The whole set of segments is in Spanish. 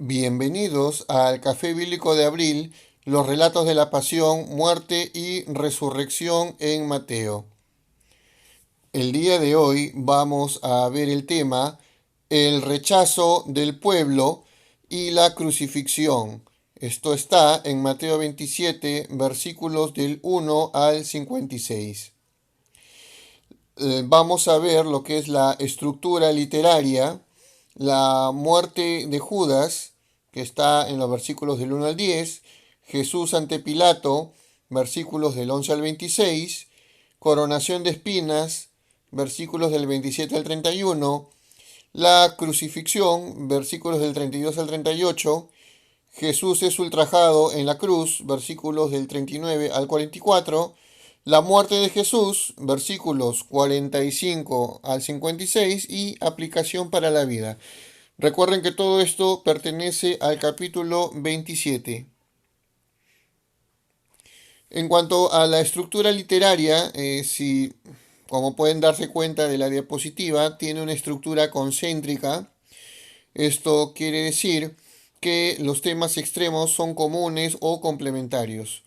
Bienvenidos al Café Bíblico de Abril, los relatos de la pasión, muerte y resurrección en Mateo. El día de hoy vamos a ver el tema el rechazo del pueblo y la crucifixión. Esto está en Mateo 27, versículos del 1 al 56. Vamos a ver lo que es la estructura literaria, la muerte de Judas, que está en los versículos del 1 al 10, Jesús ante Pilato, versículos del 11 al 26, coronación de espinas, versículos del 27 al 31, la crucifixión, versículos del 32 al 38, Jesús es ultrajado en la cruz, versículos del 39 al 44, la muerte de Jesús, versículos 45 al 56 y aplicación para la vida. Recuerden que todo esto pertenece al capítulo 27. En cuanto a la estructura literaria, si, como pueden darse cuenta de la diapositiva, tiene una estructura concéntrica. Esto quiere decir que los temas extremos son comunes o complementarios.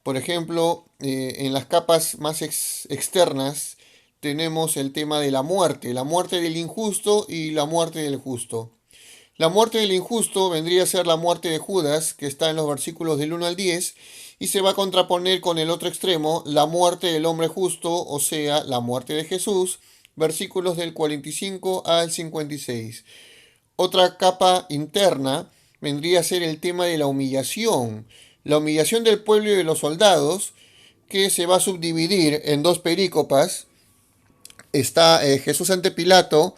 Por ejemplo, en las capas más externas tenemos el tema de la muerte del injusto y la muerte del justo. La muerte del injusto vendría a ser la muerte de Judas, que está en los versículos del 1 al 10, y se va a contraponer con el otro extremo, la muerte del hombre justo, o sea, la muerte de Jesús, versículos del 45 al 56. Otra capa interna vendría a ser el tema de la humillación del pueblo y de los soldados, que se va a subdividir en dos perícopas. Está Jesús ante Pilato,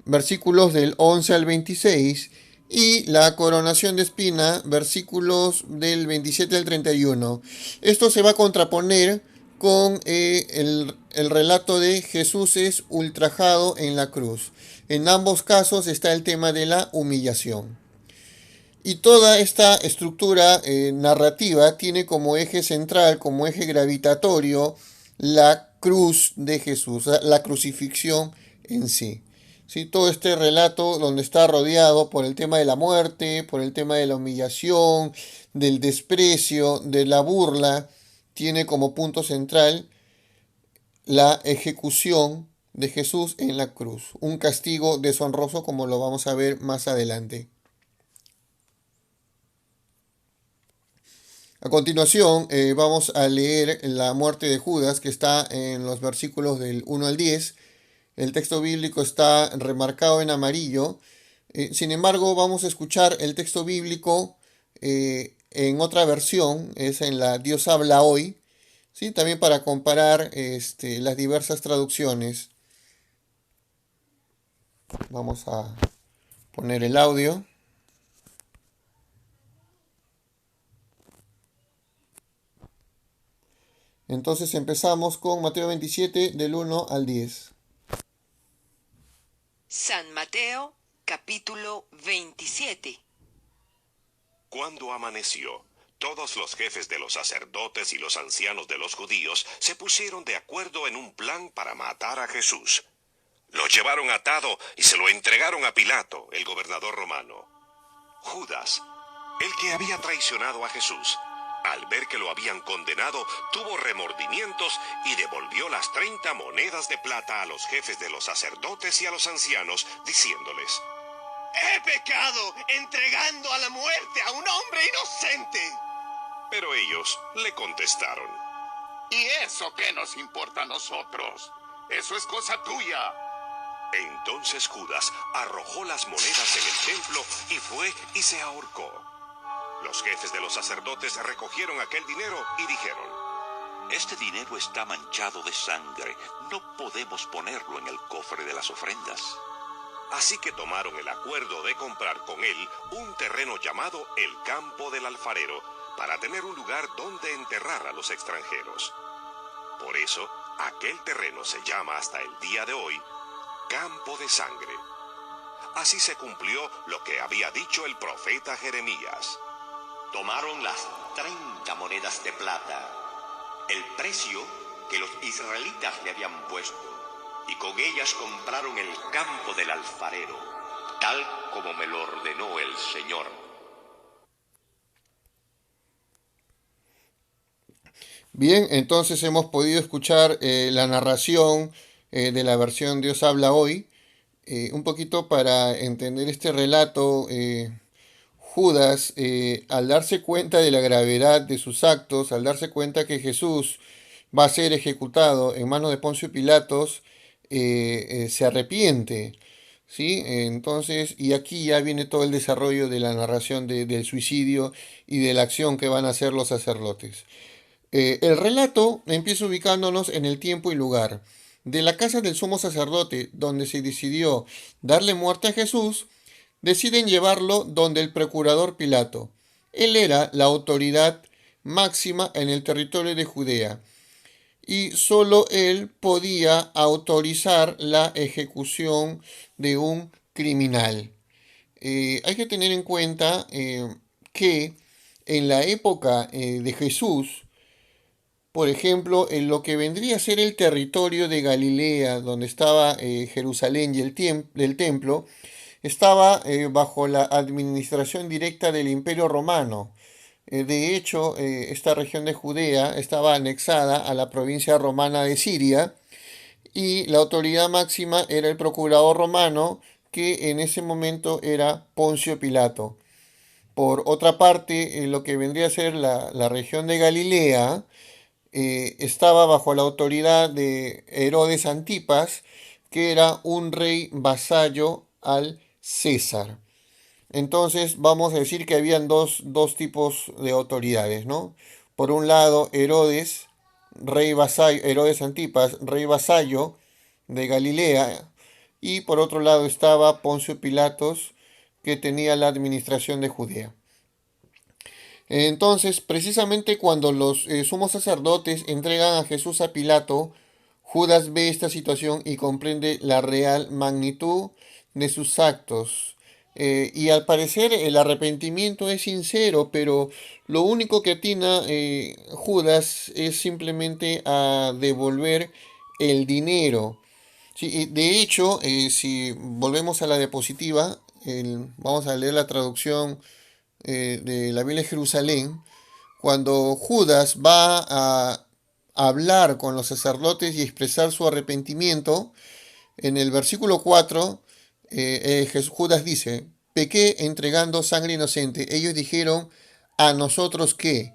versículos del 11 al 26, y la coronación de espina, versículos del 27 al 31. Esto se va a contraponer con el relato de Jesús es ultrajado en la cruz. En ambos casos está el tema de la humillación. Y toda esta estructura narrativa tiene como eje central, como eje gravitatorio, la cruz de Jesús, la crucifixión en sí. ¿Sí? Todo este relato donde está rodeado por el tema de la muerte, por el tema de la humillación, del desprecio, de la burla, tiene como punto central la ejecución de Jesús en la cruz. Un castigo deshonroso como lo vamos a ver más adelante. A continuación, vamos a leer la muerte de Judas, que está en los versículos del 1 al 10. El texto bíblico está remarcado en amarillo. Sin embargo, vamos a escuchar el texto bíblico en otra versión, es en la Dios habla hoy, ¿sí? También para comparar las diversas traducciones. Vamos a poner el audio. Entonces empezamos con Mateo 27 del 1 al 10. San Mateo, capítulo 27. Cuando amaneció, todos los jefes de los sacerdotes y los ancianos de los judíos se pusieron de acuerdo en un plan para matar a Jesús. Lo llevaron atado y se lo entregaron a Pilato, el gobernador romano. Judas, el que había traicionado a Jesús, al ver que lo habían condenado, tuvo remordimientos y devolvió las 30 monedas de plata a los jefes de los sacerdotes y a los ancianos, diciéndoles: ¡He pecado entregando a la muerte a un hombre inocente! Pero ellos le contestaron: ¿Y eso qué nos importa a nosotros? Eso es cosa tuya. Entonces Judas arrojó las monedas en el templo y fue y se ahorcó. Los jefes de los sacerdotes recogieron aquel dinero y dijeron: Este dinero está manchado de sangre, no podemos ponerlo en el cofre de las ofrendas. Así que tomaron el acuerdo de comprar con él un terreno llamado el Campo del Alfarero, para tener un lugar donde enterrar a los extranjeros. Por eso, aquel terreno se llama hasta el día de hoy Campo de Sangre. Así se cumplió lo que había dicho el profeta Jeremías. Tomaron las 30 monedas de plata, el precio que los israelitas le habían puesto, y con ellas compraron el campo del alfarero, tal como me lo ordenó el Señor. Bien, entonces hemos podido escuchar la narración de la versión Dios habla hoy. Un poquito para entender este relato, Judas, al darse cuenta de la gravedad de sus actos, al darse cuenta que Jesús va a ser ejecutado en manos de Poncio Pilatos, se arrepiente, ¿sí? Entonces, y aquí ya viene todo el desarrollo de la narración del suicidio y de la acción que van a hacer los sacerdotes. El relato empieza ubicándonos en el tiempo y lugar. De la casa del sumo sacerdote, donde se decidió darle muerte a Jesús, deciden llevarlo donde el procurador Pilato. Él era la autoridad máxima en el territorio de Judea y solo él podía autorizar la ejecución de un criminal. Hay que tener en cuenta que en la época de Jesús, por ejemplo, en lo que vendría a ser el territorio de Galilea, donde estaba Jerusalén y el templo, estaba bajo la administración directa del Imperio Romano. De hecho, esta región de Judea estaba anexada a la provincia romana de Siria y la autoridad máxima era el procurador romano, que en ese momento era Poncio Pilato. Por otra parte, en lo que vendría a ser la región de Galilea, estaba bajo la autoridad de Herodes Antipas, que era un rey vasallo al César. Entonces vamos a decir que habían dos tipos de autoridades, ¿no? Por un lado, Herodes, rey vasallo, Herodes Antipas, rey vasallo de Galilea, y por otro lado estaba Poncio Pilatos, que tenía la administración de Judea. Entonces, precisamente cuando los sumos sacerdotes entregan a Jesús a Pilato, Judas ve esta situación y comprende la real magnitud de sus actos. Y al parecer el arrepentimiento es sincero, pero lo único que atina Judas es simplemente a devolver el dinero. Sí, y de hecho, si volvemos a la diapositiva, vamos a leer la traducción de la Biblia de Jerusalén. Cuando Judas va a hablar con los sacerdotes y expresar su arrepentimiento, en el versículo 4, Judas dice: pequé entregando sangre inocente. Ellos dijeron: ¿a nosotros qué?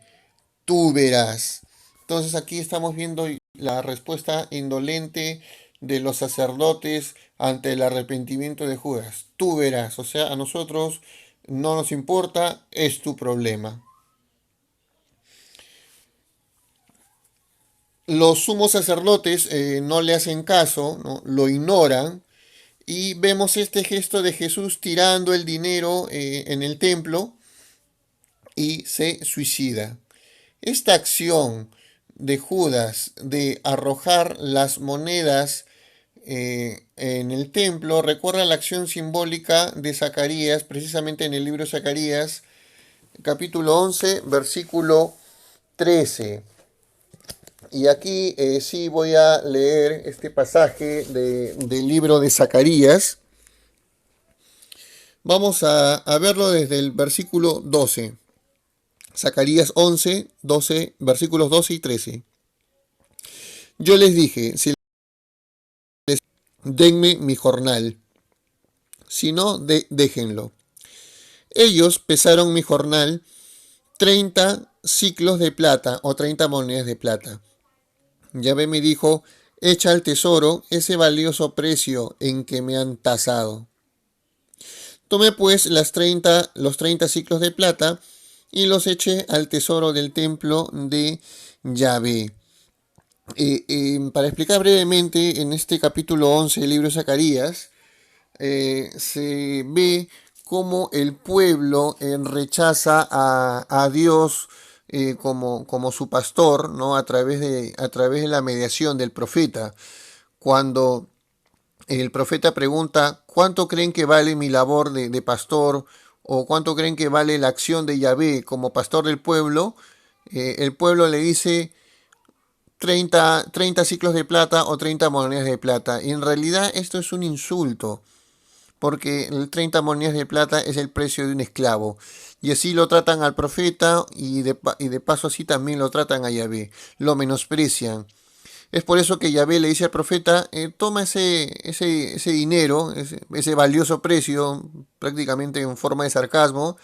Tú verás. Entonces aquí estamos viendo la respuesta indolente de los sacerdotes ante el arrepentimiento de Judas. Tú verás, o sea, a nosotros no nos importa, es tu problema. Los sumos sacerdotes no le hacen caso, ¿no? Lo ignoran, y vemos este gesto de Jesús tirando el dinero en el templo y se suicida. Esta acción de Judas de arrojar las monedas en el templo recuerda la acción simbólica de Zacarías, precisamente en el libro de Zacarías, capítulo 11, versículo 13. Y aquí sí voy a leer este pasaje del libro de Zacarías. Vamos a verlo desde el versículo 12. Zacarías 11, 12, versículos 12 y 13. Yo les dije: si les denme mi jornal, si no, déjenlo. Ellos pesaron mi jornal 30 siclos de plata, o 30 monedas de plata. Yahvé me dijo: echa al tesoro ese valioso precio en que me han tasado. Tomé pues los 30 siclos de plata y los eché al tesoro del templo de Yahvé. Para explicar brevemente, en este capítulo 11 del libro de Zacarías, se ve cómo el pueblo rechaza a Dios como su pastor, ¿no? A través de la mediación del profeta. Cuando el profeta pregunta: ¿cuánto creen que vale mi labor de pastor? ¿O cuánto creen que vale la acción de Yahvé como pastor del pueblo? El pueblo le dice 30 ciclos de plata o 30 monedas de plata. Y en realidad esto es un insulto, porque el 30 monedas de plata es el precio de un esclavo. Y así lo tratan al profeta y de paso así también lo tratan a Yahvé, lo menosprecian. Es por eso que Yahvé le dice al profeta, toma ese dinero, ese valioso precio, prácticamente en forma de sarcasmo,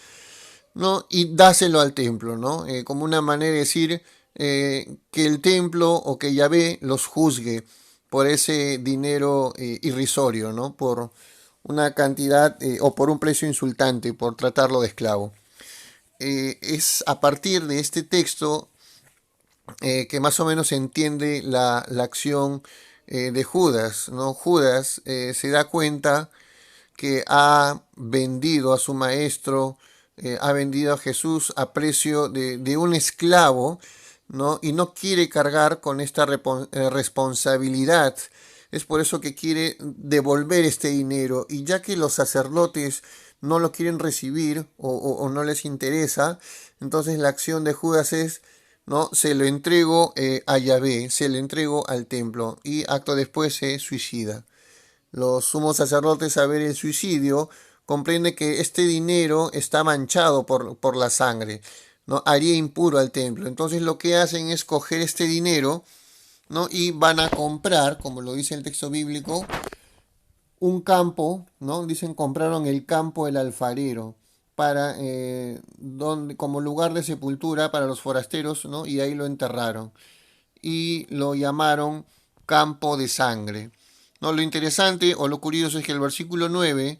¿no? Y dáselo al templo, ¿no? Como una manera de decir que el templo o que Yahvé los juzgue por ese dinero irrisorio, ¿no? Por una cantidad o por un precio insultante, por tratarlo de esclavo. Es a partir de este texto que más o menos se entiende la acción de Judas, ¿no? Judas se da cuenta que ha vendido a su maestro, ha vendido a Jesús a precio de un esclavo, ¿no? Y no quiere cargar con esta responsabilidad. Es por eso que quiere devolver este dinero. Y ya que los sacerdotes no lo quieren recibir o no les interesa, entonces la acción de Judas es, ¿no? Se lo entrego a Yahvé, se lo entrego al templo y acto después se suicida. Los sumos sacerdotes, a ver el suicidio, comprenden que este dinero está manchado por la sangre, ¿no? Haría impuro al templo. Entonces lo que hacen es coger este dinero, ¿no? Y van a comprar, como lo dice el texto bíblico, un campo, ¿no? Dicen compraron el campo del alfarero para como lugar de sepultura para los forasteros, ¿no? Y ahí lo enterraron y lo llamaron campo de sangre, ¿no? Lo interesante o lo curioso es que el versículo 9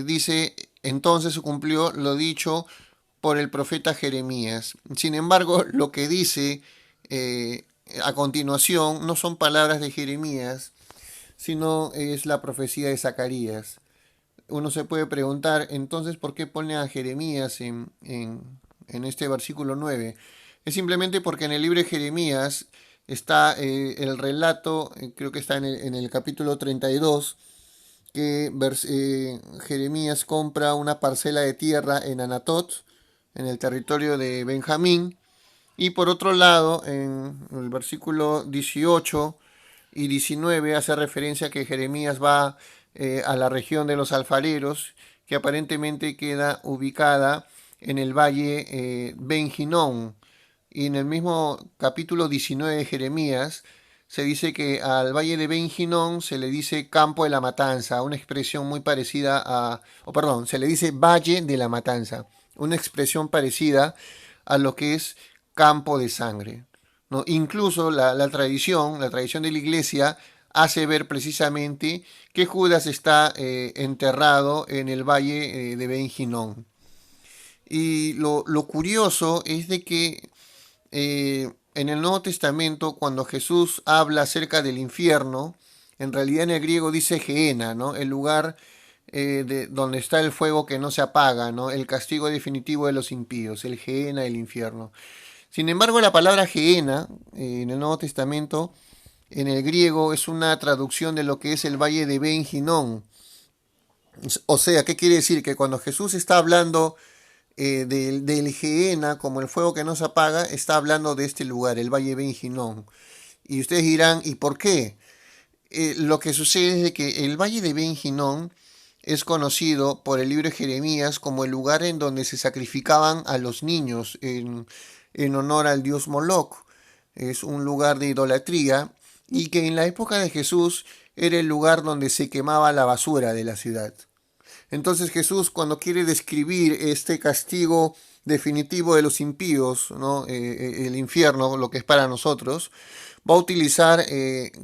dice, entonces se cumplió lo dicho por el profeta Jeremías. Sin embargo, lo que dice a continuación no son palabras de Jeremías, sino es la profecía de Zacarías. Uno se puede preguntar, entonces, ¿por qué pone a Jeremías en este versículo 9? Es simplemente porque en el libro de Jeremías está el relato, creo que está en el capítulo 32, que Jeremías compra una parcela de tierra en Anatot, en el territorio de Benjamín, y por otro lado, en el versículo 18 y 19 hace referencia a que Jeremías va a la región de los alfareros, que aparentemente queda ubicada en el valle Ben Hinnom. Y en el mismo capítulo 19 de Jeremías se dice que al valle de Ben Hinnom se le dice campo de la matanza, una expresión muy parecida se le dice valle de la matanza, una expresión parecida a lo que es campo de sangre, ¿no? Incluso la tradición de la iglesia hace ver precisamente que Judas está enterrado en el valle de Ben Hinnom. Y lo curioso es de que en el Nuevo Testamento, cuando Jesús habla acerca del infierno, en realidad en el griego dice Gehenna, ¿no? El lugar donde está el fuego que no se apaga, ¿no? El castigo definitivo de los impíos, el Gehenna, el infierno. Sin embargo, la palabra Gehenna en el Nuevo Testamento, en el griego, es una traducción de lo que es el valle de Ben Hinnom. O sea, ¿qué quiere decir? Que cuando Jesús está hablando del Gehenna, como el fuego que no se apaga, está hablando de este lugar, el valle Ben Hinnom. Y ustedes dirán, ¿y por qué? Lo que sucede es de que el valle de Ben Hinnom es conocido por el libro de Jeremías como el lugar en donde se sacrificaban a los niños en honor al dios Moloch. Es un lugar de idolatría y que en la época de Jesús era el lugar donde se quemaba la basura de la ciudad. Entonces Jesús, cuando quiere describir este castigo definitivo de los impíos, ¿no? El infierno, lo que es para nosotros, va a utilizar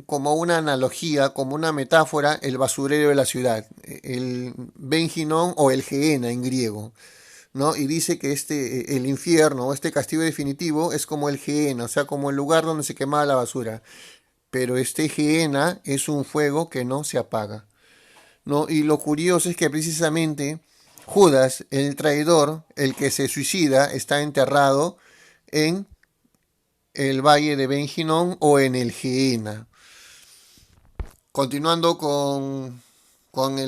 como una analogía, como una metáfora, el basurero de la ciudad, el Ben Hinnom o el Gehenna en griego, ¿no? Y dice que el infierno, este castigo definitivo, es como el Gehenna, o sea, como el lugar donde se quemaba la basura. Pero este Gehenna es un fuego que no se apaga, ¿no? Y lo curioso es que precisamente Judas, el traidor, el que se suicida, está enterrado en el valle de Ben Hinnom o en el Gehenna. Continuando con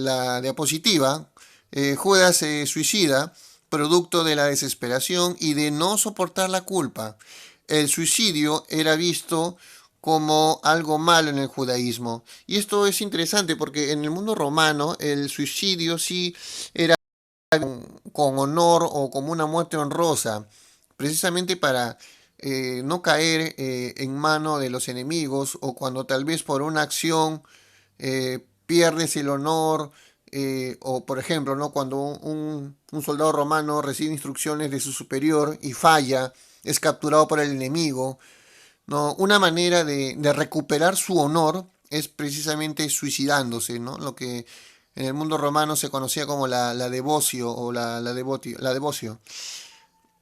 la diapositiva, Judas se suicida producto de la desesperación y de no soportar la culpa. El suicidio era visto como algo malo en el judaísmo. Y esto es interesante porque en el mundo romano el suicidio sí era con honor o como una muerte honrosa, precisamente para no caer en mano de los enemigos o cuando tal vez por una acción pierdes el honor o por ejemplo, ¿no? Cuando un soldado romano recibe instrucciones de su superior y falla, es capturado por el enemigo, ¿no? Una manera de recuperar su honor es precisamente suicidándose, ¿no? Lo que en el mundo romano se conocía como la devocio o la devocio.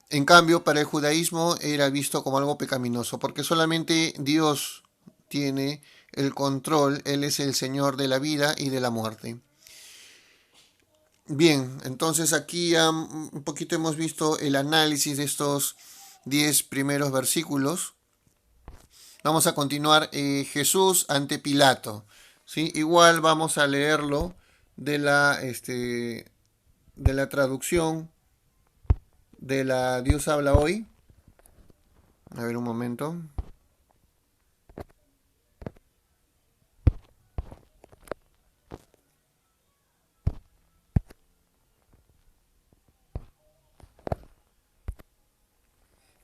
En cambio, para el judaísmo era visto como algo pecaminoso, porque solamente Dios tiene el control, Él es el Señor de la vida y de la muerte. Bien, entonces aquí ya un poquito hemos visto el análisis de estos 10 primeros versículos. Vamos a continuar Jesús ante Pilato. ¿Sí? Igual vamos a leerlo de la traducción de la Dios habla hoy. A ver un momento.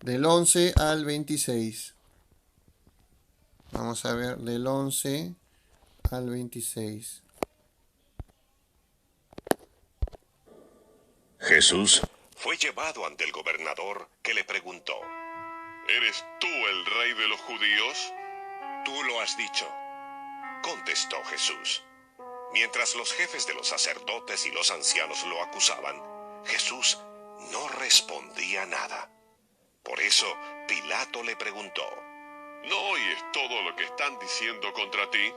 Del 11 al 26. Vamos a ver del 11 al 26. Jesús fue llevado ante el gobernador, que le preguntó: ¿Eres tú el rey de los judíos? Tú lo has dicho, contestó Jesús. Mientras los jefes de los sacerdotes y los ancianos lo acusaban, Jesús no respondía nada. Por eso Pilato le preguntó: ¿No oyes todo lo que están diciendo contra ti?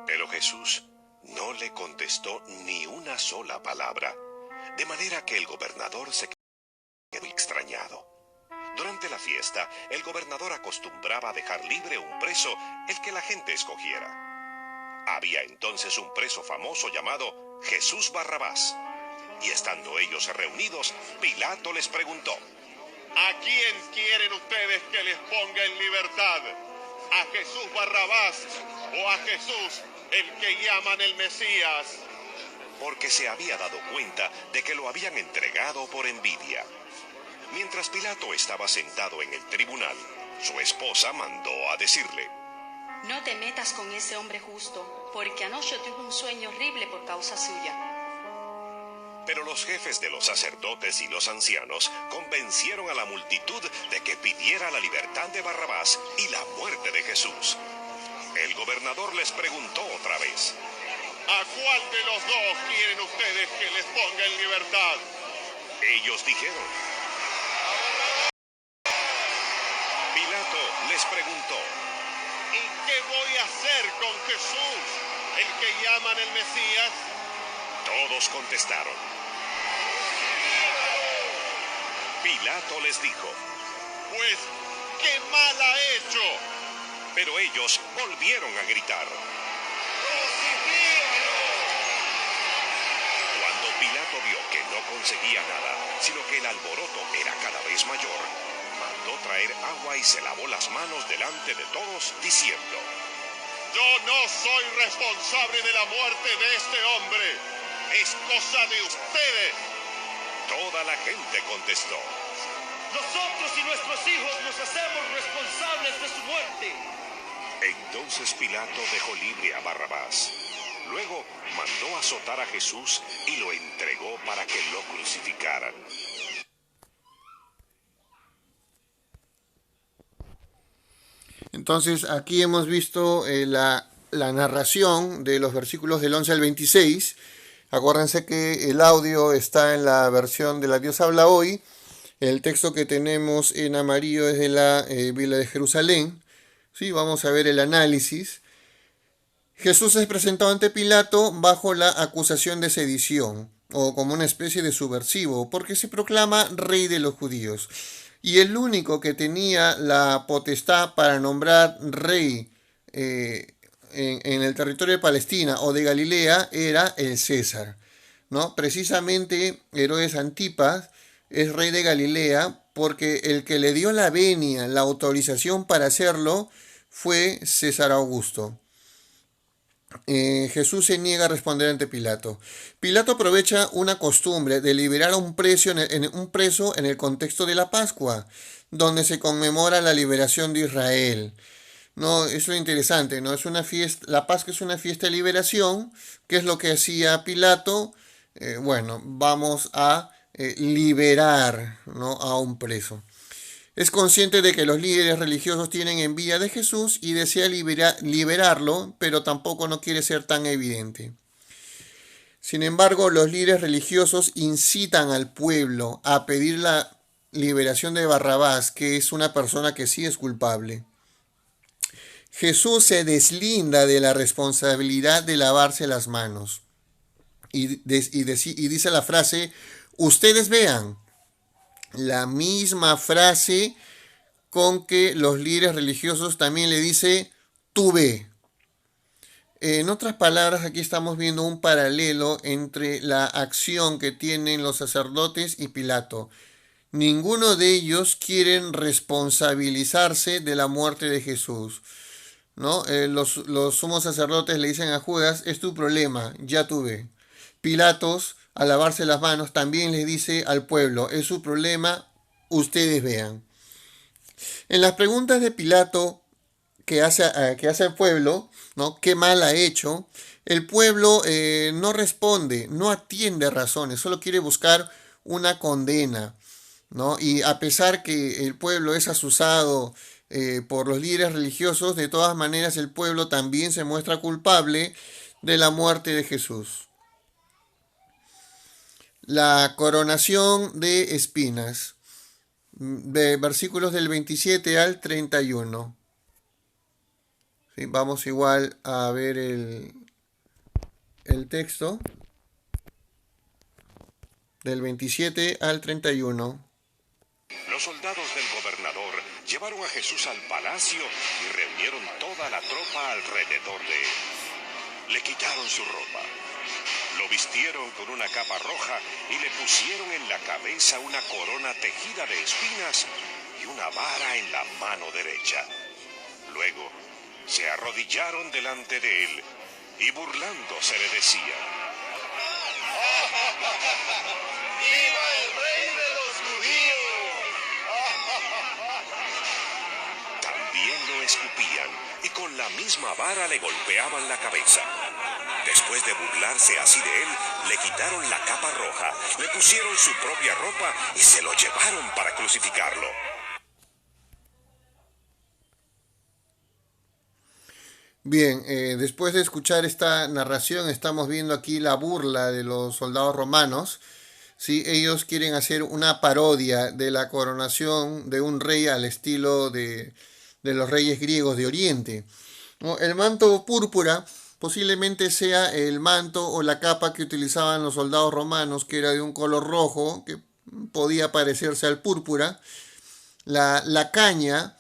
Pero Jesús no le contestó ni una sola palabra, de manera que el gobernador se quedó extrañado. Durante la fiesta, el gobernador acostumbraba a dejar libre un preso, el que la gente escogiera. Había entonces un preso famoso llamado Jesús Barrabás. Y estando ellos reunidos, Pilato les preguntó: ¿A quién quieren ustedes que les ponga en libertad? ¿A Jesús Barrabás o a Jesús, el que llaman el Mesías? Porque se había dado cuenta de que lo habían entregado por envidia. Mientras Pilato estaba sentado en el tribunal, su esposa mandó a decirle: No te metas con ese hombre justo, porque anoche tuve un sueño horrible por causa suya. Pero los jefes de los sacerdotes y los ancianos convencieron a la multitud de que pidiera la libertad de Barrabás y la muerte de Jesús. El gobernador les preguntó otra vez: ¿A cuál de los dos quieren ustedes que les ponga en libertad? Ellos dijeron. Pilato les preguntó: ¿Y qué voy a hacer con Jesús, el que llaman el Mesías? Todos contestaron. Pilato les dijo: Pues, ¿qué mal ha hecho? Pero ellos volvieron a gritar. Cuando Pilato vio que no conseguía nada, sino que el alboroto era cada vez mayor, mandó traer agua y se lavó las manos delante de todos, diciendo: Yo no soy responsable de la muerte de este hombre. Es cosa de ustedes. Toda la gente contestó: Nosotros y nuestros hijos nos hacemos responsables de su muerte. Entonces Pilato dejó libre a Barrabás. Luego mandó azotar a Jesús y lo entregó para que lo crucificaran. Entonces aquí hemos visto la narración de los versículos del 11 al 26. Acuérdense que el audio está en la versión de la Dios habla hoy. El texto que tenemos en amarillo es de la Biblia de Jerusalén. Sí, vamos a ver el análisis. Jesús es presentado ante Pilato bajo la acusación de sedición, o como una especie de subversivo, porque se proclama rey de los judíos. Y el único que tenía la potestad para nombrar rey en el territorio de Palestina o de Galilea era el César, ¿no? Precisamente Herodes Antipas es rey de Galilea porque el que le dio la venia, la autorización para hacerlo, fue César Augusto. Jesús se niega a responder ante Pilato. Pilato aprovecha una costumbre de liberar a un preso en el contexto de la Pascua, donde se conmemora la liberación de Israel. No, es lo interesante, ¿no? Es una fiesta, la Pascua es una fiesta de liberación. ¿Qué es lo que hacía Pilato? Bueno, vamos a liberar, ¿no?, a un preso. Es consciente de que los líderes religiosos tienen envidia de Jesús y desea liberarlo, pero tampoco no quiere ser tan evidente. Sin embargo, los líderes religiosos incitan al pueblo a pedir la liberación de Barrabás, que es una persona que sí es culpable. Jesús se deslinda de la responsabilidad de lavarse las manos y dice la frase, ustedes vean. La misma frase con que los líderes religiosos también le dice, tú ve. En otras palabras, aquí estamos viendo un paralelo entre la acción que tienen los sacerdotes y Pilato. Ninguno de ellos quieren responsabilizarse de la muerte de Jesús, ¿no? Los sumos sacerdotes le dicen a Judas, es tu problema, ya tú ve. Pilatos, al lavarse las manos, también les dice al pueblo, es su problema, ustedes vean. En las preguntas de Pilato que hace al pueblo, ¿no?, ¿qué mal ha hecho? El pueblo no responde, no atiende razones, solo quiere buscar una condena, ¿no? Y a pesar que el pueblo es asusado por los líderes religiosos, de todas maneras el pueblo también se muestra culpable de la muerte de Jesús. La coronación de espinas, de versículos del 27 al 31. ¿Sí? Vamos igual a ver el texto del 27 al 31. Los soldados del gobernador llevaron a Jesús al palacio y reunieron toda la tropa alrededor de él. Le quitaron su ropa. Lo vistieron con una capa roja y le pusieron en la cabeza una corona tejida de espinas y una vara en la mano derecha. Luego se arrodillaron delante de él y burlándose le decían: ¡Viva el rey de los judíos! También lo escupían y con la misma vara le golpeaban la cabeza. Después de burlarse así de él, le quitaron la capa roja, le pusieron su propia ropa y se lo llevaron para crucificarlo. Bien, después de escuchar esta narración, estamos viendo aquí la burla de los soldados romanos. ¿Sí? Ellos quieren hacer una parodia de la coronación de un rey al estilo de los reyes griegos de Oriente, ¿no? El manto púrpura posiblemente sea el manto o la capa que utilizaban los soldados romanos, que era de un color rojo, que podía parecerse al púrpura. La caña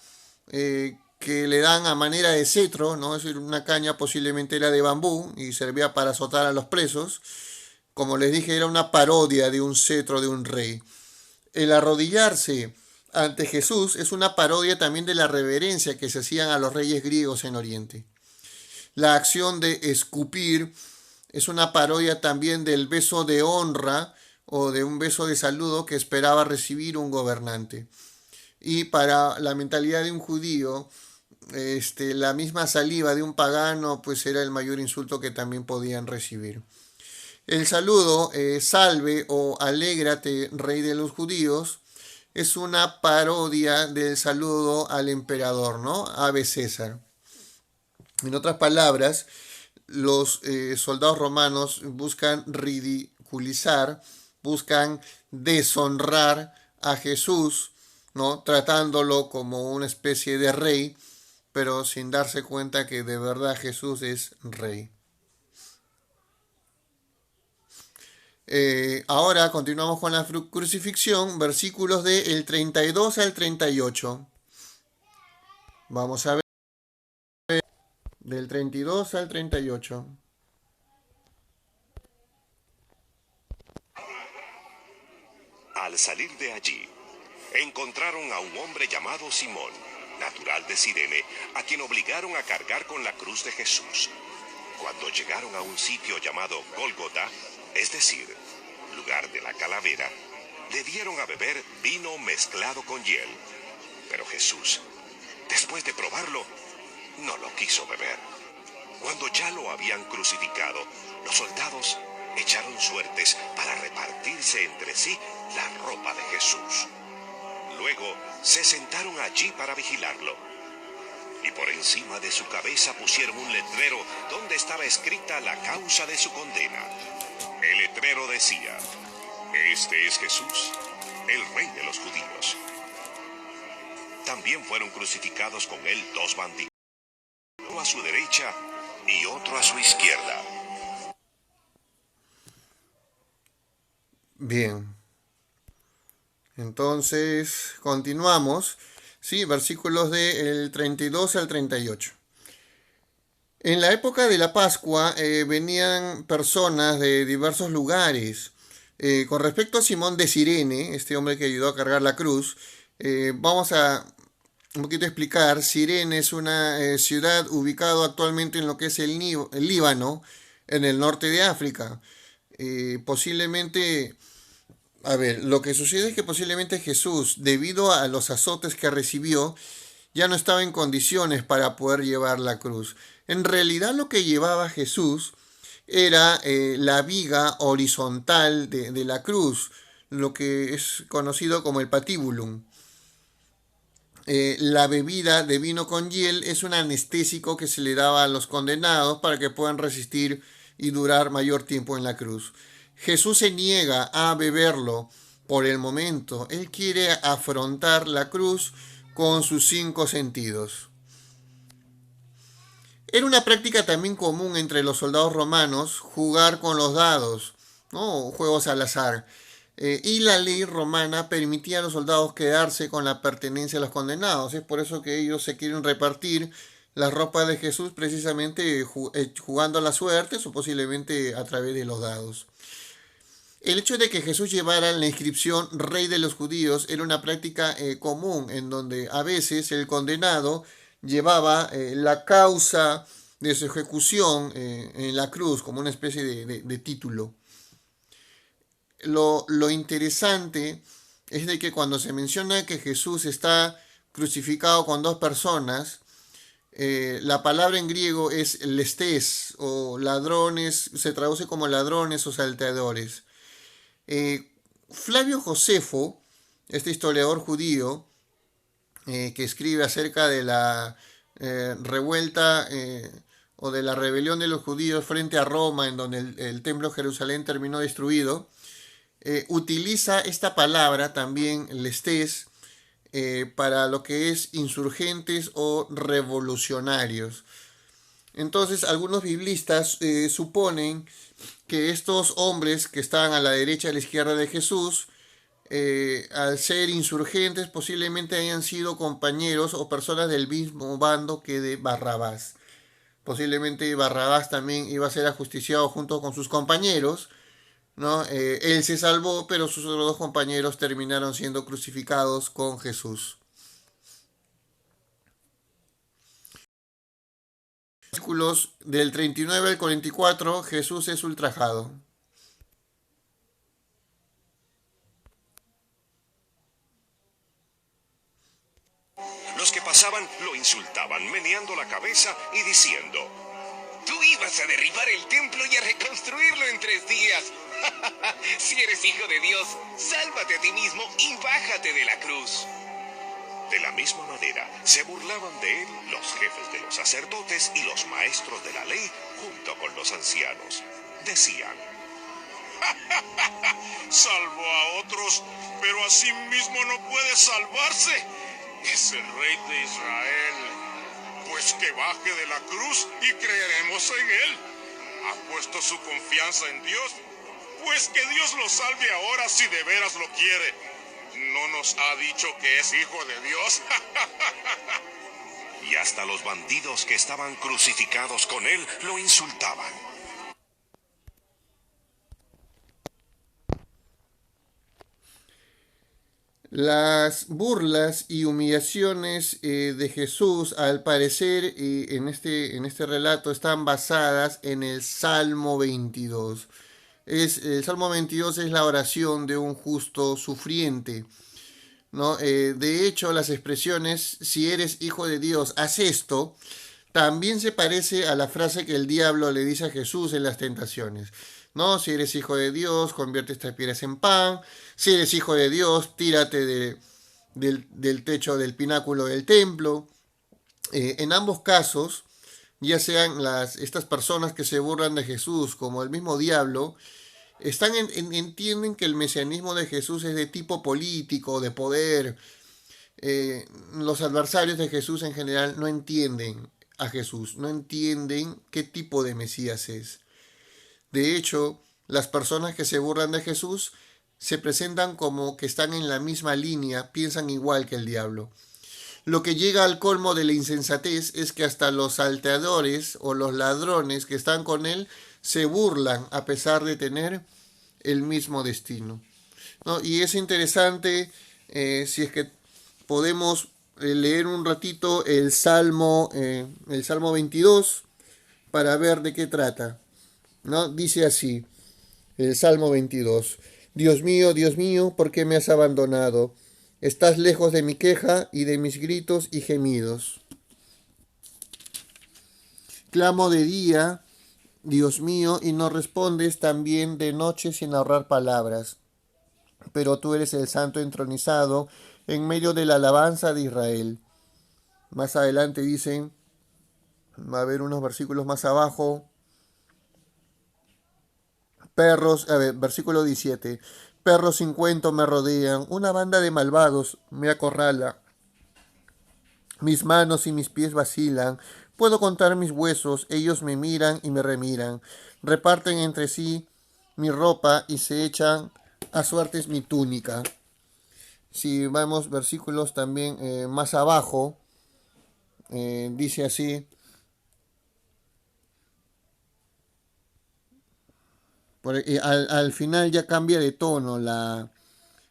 que le dan a manera de cetro, ¿no? Es decir, una caña posiblemente era de bambú y servía para azotar a los presos. Como les dije, era una parodia de un cetro de un rey. El arrodillarse ante Jesús es una parodia también de la reverencia que se hacían a los reyes griegos en Oriente. La acción de escupir es una parodia también del beso de honra o de un beso de saludo que esperaba recibir un gobernante. Y para la mentalidad de un judío, la misma saliva de un pagano pues era el mayor insulto que también podían recibir. El saludo, salve o alégrate, rey de los judíos, es una parodia del saludo al emperador, ¿no? Ave César. En otras palabras, los soldados romanos buscan ridiculizar, buscan deshonrar a Jesús, ¿no? Tratándolo como una especie de rey, pero sin darse cuenta que de verdad Jesús es rey. Ahora continuamos con la crucifixión, versículos del 32 al 38. Vamos a ver del 32 al 38. Al salir de allí, encontraron a un hombre llamado Simón, natural de Cirene, a quien obligaron a cargar con la cruz de Jesús. Cuando llegaron a un sitio llamado Gólgota, es decir, lugar de la calavera, le dieron a beber vino mezclado con hiel. Pero Jesús, después de probarlo, no lo quiso beber. Cuando ya lo habían crucificado, los soldados echaron suertes para repartirse entre sí la ropa de Jesús. Luego se sentaron allí para vigilarlo. Y por encima de su cabeza pusieron un letrero donde estaba escrita la causa de su condena. El letrero decía: "Este es Jesús, el Rey de los Judíos". También fueron crucificados con él 2 bandidos, uno a su derecha y otro a su izquierda. Bien. Entonces, continuamos. Sí, versículos del 32 al 38. En la época de la Pascua venían personas de diversos lugares. Con respecto a Simón de Cirene, este hombre que ayudó a cargar la cruz, vamos a un poquito explicar. Cirene es una ciudad ubicada actualmente en lo que es el Líbano, en el norte de África. Posiblemente, a ver, lo que sucede es que posiblemente Jesús, debido a los azotes que recibió, ya no estaba en condiciones para poder llevar la cruz. En realidad lo que llevaba Jesús era la viga horizontal de la cruz, lo que es conocido como el patíbulum. La bebida de vino con hiel es un anestésico que se le daba a los condenados para que puedan resistir y durar mayor tiempo en la cruz. Jesús se niega a beberlo por el momento. Él quiere afrontar la cruz con sus 5 sentidos. Era una práctica también común entre los soldados romanos jugar con los dados, ¿no? Juegos al azar. Y la ley romana permitía a los soldados quedarse con la pertenencia a los condenados. Es por eso que ellos se quieren repartir la ropa de Jesús precisamente jugando a la suerte o posiblemente a través de los dados. El hecho de que Jesús llevara la inscripción Rey de los Judíos era una práctica común, en donde a veces el condenado llevaba la causa de su ejecución en la cruz como una especie de título. Lo interesante es de que cuando se menciona que Jesús está crucificado con 2 personas, la palabra en griego es lestes, o ladrones, se traduce como ladrones o salteadores. Flavio Josefo, este historiador judío, que escribe acerca de la revuelta o de la rebelión de los judíos frente a Roma, en donde el templo de Jerusalén terminó destruido, utiliza esta palabra también, lestes, para lo que es insurgentes o revolucionarios. Entonces, algunos biblistas suponen que estos hombres que estaban a la derecha y a la izquierda de Jesús, al ser insurgentes, posiblemente hayan sido compañeros o personas del mismo bando que de Barrabás. Posiblemente Barrabás también iba a ser ajusticiado junto con sus compañeros, ¿no? Él se salvó, pero sus otros 2 compañeros terminaron siendo crucificados con Jesús. Versículos del 39 al 44, Jesús es ultrajado. Los que pasaban lo insultaban, meneando la cabeza y diciendo: Tú ibas a derribar el templo y a reconstruirlo en 3 días. Si eres hijo de Dios, sálvate a ti mismo y bájate de la cruz. De la misma manera, se burlaban de él los jefes de los sacerdotes y los maestros de la ley, junto con los ancianos. Decían: Salvó a otros, pero a sí mismo no puede salvarse. Es el Rey de Israel. Pues que baje de la cruz y creeremos en él. ¿Ha puesto su confianza en Dios? Pues que Dios lo salve ahora si de veras lo quiere. ¿No nos ha dicho que es hijo de Dios? Y hasta los bandidos que estaban crucificados con él lo insultaban. Las burlas y humillaciones de Jesús, al parecer, en este relato, están basadas en el Salmo 22. El Salmo 22 es la oración de un justo sufriente, ¿no? De hecho, las expresiones, si eres hijo de Dios, haz esto, también se parece a la frase que el diablo le dice a Jesús en las tentaciones. ¿No? Si eres hijo de Dios, convierte estas piedras en pan. Si eres hijo de Dios, tírate del techo del pináculo del templo. En ambos casos, ya sean estas personas que se burlan de Jesús como el mismo diablo, entienden que el mesianismo de Jesús es de tipo político, de poder. Los adversarios de Jesús en general no entienden a Jesús, no entienden qué tipo de Mesías es. De hecho, las personas que se burlan de Jesús se presentan como que están en la misma línea, piensan igual que el diablo. Lo que llega al colmo de la insensatez es que hasta los salteadores o los ladrones que están con él se burlan a pesar de tener el mismo destino, ¿no? Y es interesante, si es que podemos leer un ratito el Salmo 22 para ver de qué trata, ¿no? Dice así, el Salmo 22. Dios mío, ¿por qué me has abandonado? Estás lejos de mi queja y de mis gritos y gemidos. Clamo de día, Dios mío, y no respondes, también de noche sin ahorrar palabras. Pero tú eres el santo entronizado en medio de la alabanza de Israel. Más adelante dicen, va a haber unos versículos más abajo, versículo 17. Perros sin cuento me rodean, una banda de malvados me acorrala. Mis manos y mis pies vacilan, puedo contar mis huesos, ellos me miran y me remiran. Reparten entre sí mi ropa y se echan a suertes mi túnica. Si vemos versículos también más abajo, dice así. Al final ya cambia de tono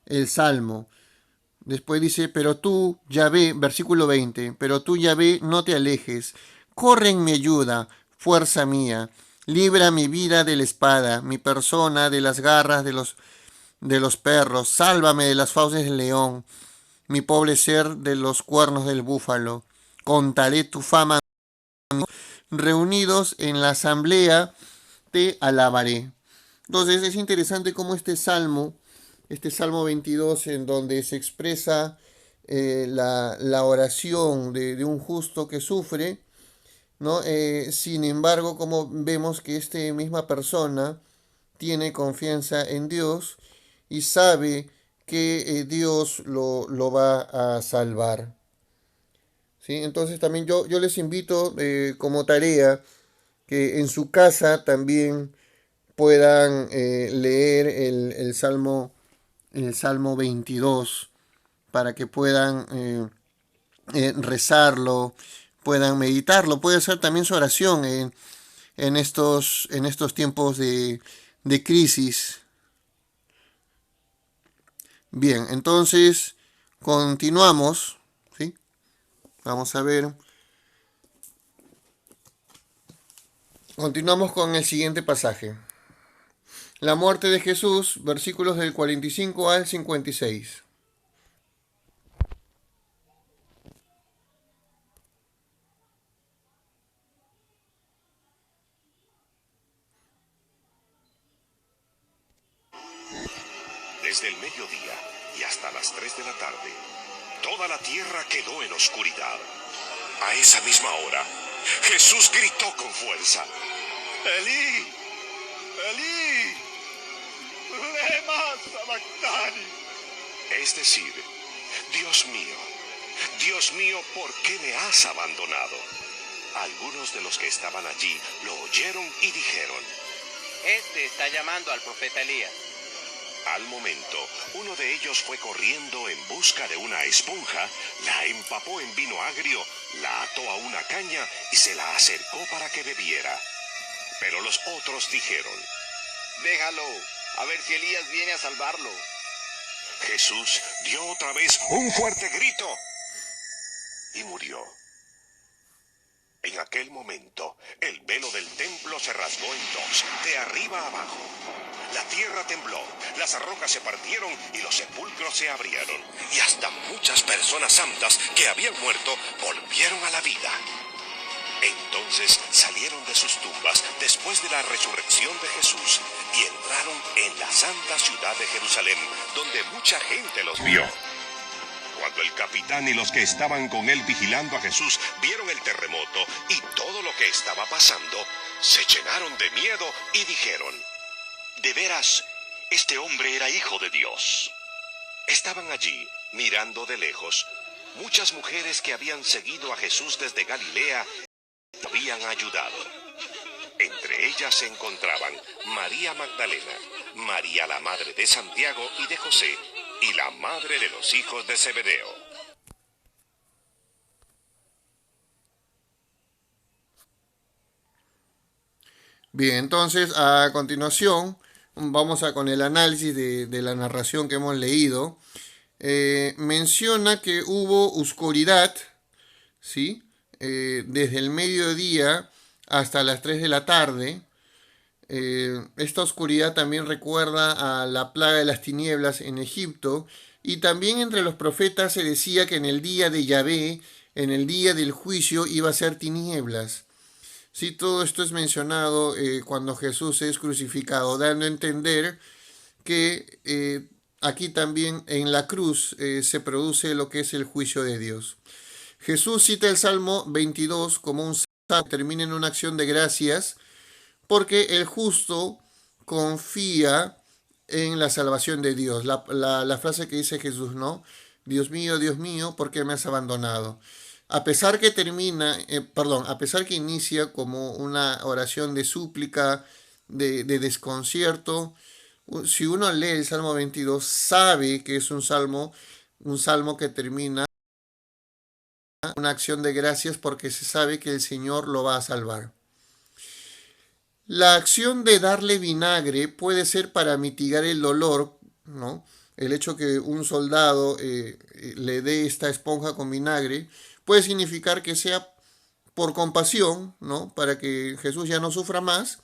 el salmo. Después dice, pero tú, Yahvé, versículo 20, pero tú, Yahvé, no te alejes. Corre en mi ayuda, fuerza mía. Libra mi vida de la espada, mi persona de las garras de los perros. Sálvame de las fauces del león, mi pobre ser de los cuernos del búfalo. Contaré tu fama. Reunidos en la asamblea, te alabaré. Entonces es interesante cómo este Salmo 22, en donde se expresa la oración de un justo que sufre, ¿no? Sin embargo, como vemos que esta misma persona tiene confianza en Dios y sabe que Dios lo va a salvar. ¿Sí? Entonces también yo les invito como tarea que en su casa también puedan leer el Salmo 22 para que puedan rezarlo, puedan meditarlo, puede ser también su oración en estos tiempos de crisis. Bien, entonces continuamos, ¿sí? Vamos a ver. Continuamos con el siguiente pasaje. La muerte de Jesús, versículos del 45 al 56. Desde el mediodía y hasta las 3 de la tarde, toda la tierra quedó en oscuridad. A esa misma hora, Jesús gritó con fuerza: Elí, Elí, lema sabactani. Es decir, Dios mío, ¿por qué me has abandonado? Algunos de los que estaban allí lo oyeron y dijeron: Este está llamando al profeta Elías. Al momento, uno de ellos fue corriendo en busca de una esponja, la empapó en vino agrio, la ató a una caña y se la acercó para que bebiera. Pero los otros dijeron: Déjalo, a ver si Elías viene a salvarlo. Jesús dio otra vez un fuerte grito y murió. En aquel momento, el velo del templo se rasgó en dos, de arriba a abajo. La tierra tembló, las rocas se partieron y los sepulcros se abrieron. Y hasta muchas personas santas que habían muerto volvieron a la vida. Entonces salieron de sus tumbas después de la resurrección de Jesús y entraron en la santa ciudad de Jerusalén, donde mucha gente los vio. Cuando el capitán y los que estaban con él vigilando a Jesús vieron el terremoto y todo lo que estaba pasando, se llenaron de miedo y dijeron: De veras, este hombre era hijo de Dios. Estaban allí, mirando de lejos, muchas mujeres que habían seguido a Jesús desde Galilea y lo habían ayudado. Entre ellas se encontraban María Magdalena, María la madre de Santiago y de José, y la madre de los hijos de Zebedeo. Bien, entonces a continuación vamos con el análisis de la narración que hemos leído. Menciona que hubo oscuridad, ¿sí? Desde el mediodía hasta las 3 de la tarde. Esta oscuridad también recuerda a la plaga de las tinieblas en Egipto, y también entre los profetas se decía que en el día de Yahvé, en el día del juicio, iba a ser tinieblas. Sí, todo esto es mencionado cuando Jesús es crucificado, dando a entender que aquí también en la cruz se produce lo que es el juicio de Dios. Jesús cita el Salmo 22 como un salmo que termina en una acción de gracias, porque el justo confía en la salvación de Dios. La frase que dice Jesús, ¿no? Dios mío, ¿por qué me has abandonado? A pesar que a pesar que inicia como una oración de súplica, de desconcierto, si uno lee el Salmo 22, sabe que es un salmo que termina una acción de gracias, porque se sabe que el Señor lo va a salvar. La acción de darle vinagre puede ser para mitigar el dolor, ¿no? El hecho que un soldado le dé esta esponja con vinagre puede significar que sea por compasión, ¿no? Para que Jesús ya no sufra más.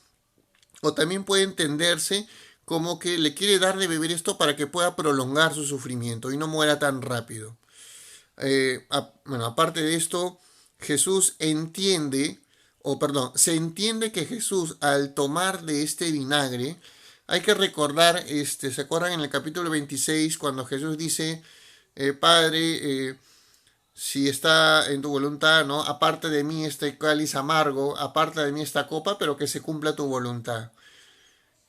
O también puede entenderse como que le quiere dar de beber esto para que pueda prolongar su sufrimiento y no muera tan rápido. Aparte de esto, se entiende que Jesús, al tomar de este vinagre, hay que recordar, ¿se acuerdan en el capítulo 26 cuando Jesús dice, Padre, si está en tu voluntad, ¿no? Aparte de mí este cáliz amargo, aparte de mí esta copa, pero que se cumpla tu voluntad.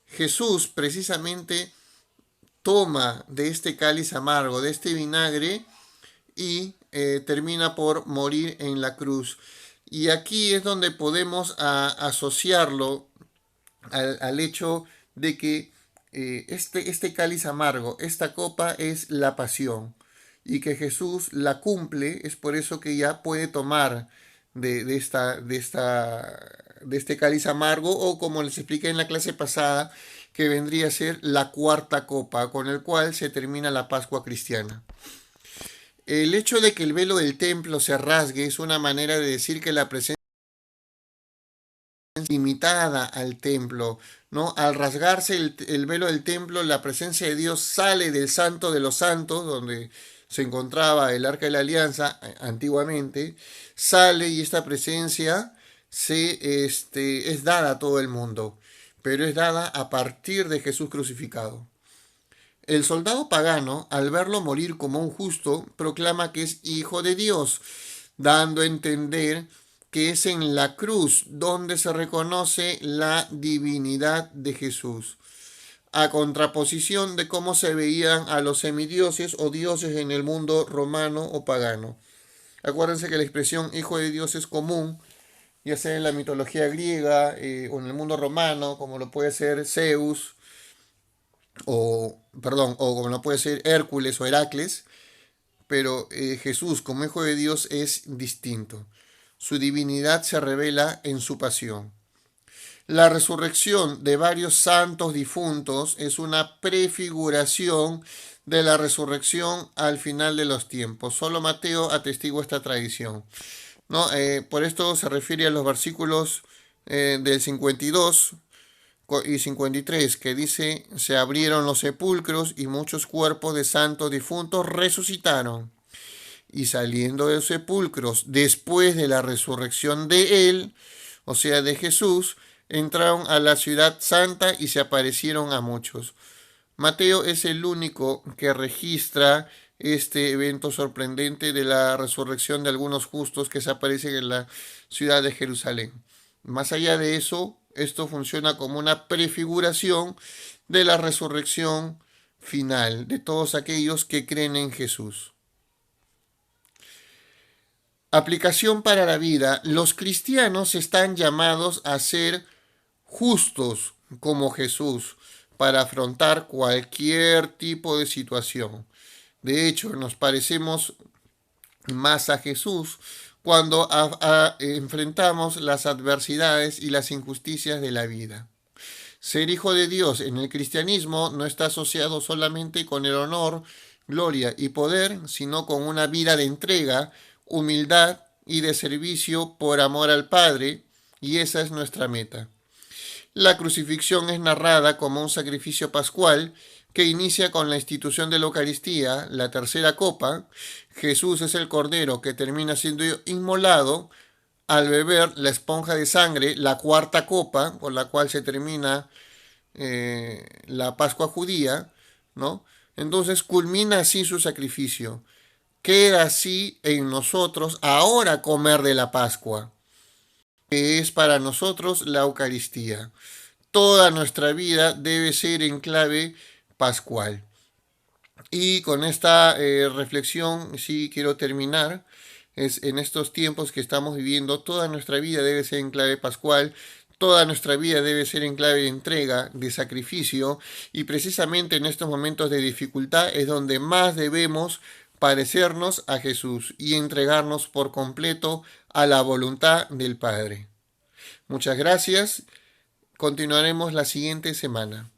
Jesús precisamente toma de este cáliz amargo, de este vinagre, y termina por morir en la cruz. Y aquí es donde podemos asociarlo al hecho de que este cáliz amargo, esta copa, es la pasión, y que Jesús la cumple. Es por eso que ya puede tomar de este cáliz amargo, o como les expliqué en la clase pasada, que vendría a ser la cuarta copa, con el cual se termina la Pascua cristiana. El hecho de que el velo del templo se rasgue es una manera de decir que la presencia es limitada al templo, ¿no? Al rasgarse el velo del templo, la presencia de Dios sale del Santo de los Santos, donde se encontraba el Arca de la Alianza antiguamente, sale, y esta presencia es dada a todo el mundo, pero es dada a partir de Jesús crucificado. El soldado pagano, al verlo morir como un justo, proclama que es hijo de Dios, dando a entender que es en la cruz donde se reconoce la divinidad de Jesús, a contraposición de cómo se veían a los semidioses o dioses en el mundo romano o pagano. Acuérdense que la expresión hijo de Dios es común, ya sea en la mitología griega o en el mundo romano, como lo puede ser Zeus, o como lo puede ser Hércules o Heracles, pero Jesús como hijo de Dios es distinto. Su divinidad se revela en su pasión. La resurrección de varios santos difuntos es una prefiguración de la resurrección al final de los tiempos. Solo Mateo atestigua esta tradición, ¿no? Por esto se refiere a los versículos del 52 y 53, que dice: se abrieron los sepulcros y muchos cuerpos de santos difuntos resucitaron. Y saliendo de los sepulcros después de la resurrección de él, o sea, de Jesús, entraron a la ciudad santa y se aparecieron a muchos. Mateo es el único que registra este evento sorprendente de la resurrección de algunos justos que se aparecen en la ciudad de Jerusalén. Más allá de eso, esto funciona como una prefiguración de la resurrección final de todos aquellos que creen en Jesús. Aplicación para la vida. Los cristianos están llamados a ser justos como Jesús para afrontar cualquier tipo de situación. De hecho, nos parecemos más a Jesús cuando enfrentamos las adversidades y las injusticias de la vida. Ser hijo de Dios en el cristianismo no está asociado solamente con el honor, gloria y poder, sino con una vida de entrega, humildad y de servicio por amor al Padre, y esa es nuestra meta. La crucifixión es narrada como un sacrificio pascual que inicia con la institución de la Eucaristía, la tercera copa. Jesús es el cordero que termina siendo inmolado al beber la esponja de sangre, la cuarta copa, con la cual se termina la Pascua judía, ¿no? Entonces culmina así su sacrificio. Queda así en nosotros ahora comer de la Pascua, que es para nosotros la Eucaristía. Toda nuestra vida debe ser en clave pascual. Y con esta reflexión sí quiero terminar. En estos tiempos que estamos viviendo, toda nuestra vida debe ser en clave pascual. Toda nuestra vida debe ser en clave de entrega, de sacrificio, y precisamente en estos momentos de dificultad es donde más debemos parecernos a Jesús y entregarnos por completo a la voluntad del Padre. Muchas gracias. Continuaremos la siguiente semana.